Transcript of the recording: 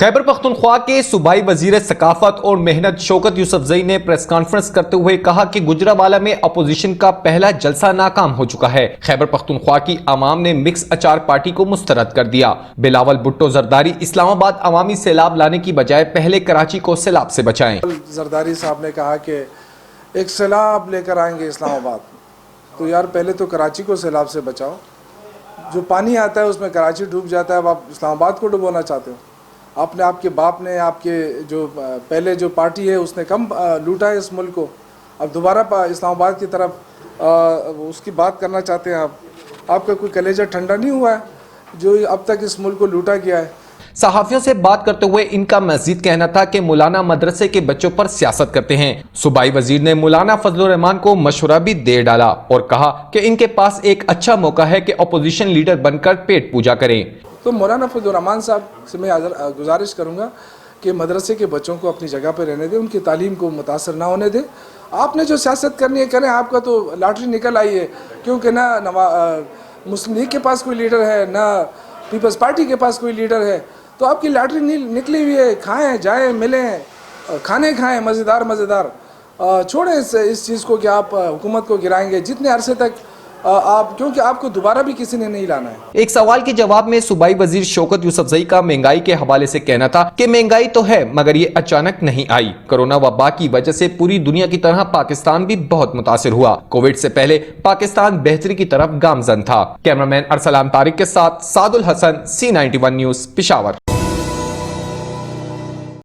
खैबर पख्तूनख्वा के सूबाई वजीर सकाफत और मेहनत शौकत यूसुफजई ने प्रेस कॉन्फ्रेंस करते हुए कहा कि गुजरावाला में अपोजिशन का पहला जलसा नाकाम हो चुका है। खैबर पख्तूनख्वा की आवाम ने मिक्स अचार पार्टी को मुस्तरद कर दिया। बिलावल भुट्टो जरदारी इस्लामाबाद अवामी सैलाब लाने की बजाय पहले कराची को सैलाब से बचाएं। जरदारी साहब ने कहा कि एक सैलाब लेकर आएंगे इस्लामाबाद, तो यार पहले तो कराची को सैलाब से बचाओ। जो पानी आता है उसमें कराची डूब जाता है, अब आप इस्लामाबाद को डुबोना चाहते हो। आपने, आपके बाप ने, आपके जो पहले जो पार्टी है उसने कम लूटा है इस मुल्क को, अब दोबारा इस्लामाबाद की तरफ उसकी बात करना चाहते हैं आप। आपका कोई कलेजा ठंडा नहीं हुआ है जो अब तक इस मुल्क को लूटा गया है। सहाफियों से बात करते हुए इनका मजीद कहना था कि मौलाना मदरसे के बच्चों पर सियासत करते हैं। सूबाई वजीर ने मौलाना फजलुर रहमान को मशवरा भी दे डाला और कहा कि इनके पास एक अच्छा मौका है कि अपोजिशन लीडर बनकर पेट पूजा करें। तो मौलाना फजलुर रहमान साहब से मैं गुजारिश करूँगा कि मदरसे के बच्चों को अपनी जगह पर रहने दें, उनकी तालीम को मुतासर ना होने दें। आपने जो सियासत करनी है करें, आपका तो लॉटरी निकल आई है, क्योंकि ना मुस्लिम लीग के पास कोई लीडर है, ना पीपल्स पार्टी के पास कोई लीडर है, तो आपकी लॉटरी निकली हुई है। खाएं, जाएं, मिलें, खाने खाएं मज़ेदार। छोड़ें इस चीज़ को कि आप हुकूमत को गिराएंगे जितने अरसे तक आप, क्योंकि आपको दोबारा भी किसी ने नहीं लाना है। एक सवाल के जवाब में सूबाई वजीर शौकत यूसुफजई का महंगाई के हवाले से कहना था कि महंगाई तो है मगर ये अचानक नहीं आई। कोरोना वबा की वजह से पूरी दुनिया की तरह पाकिस्तान भी बहुत मुतासिर हुआ। कोविड से पहले पाकिस्तान बेहतरी की तरफ गामजन था। कैमरामैन अरसलान तारिक के साथ सादुल हसन, C91 न्यूज, पेशावर।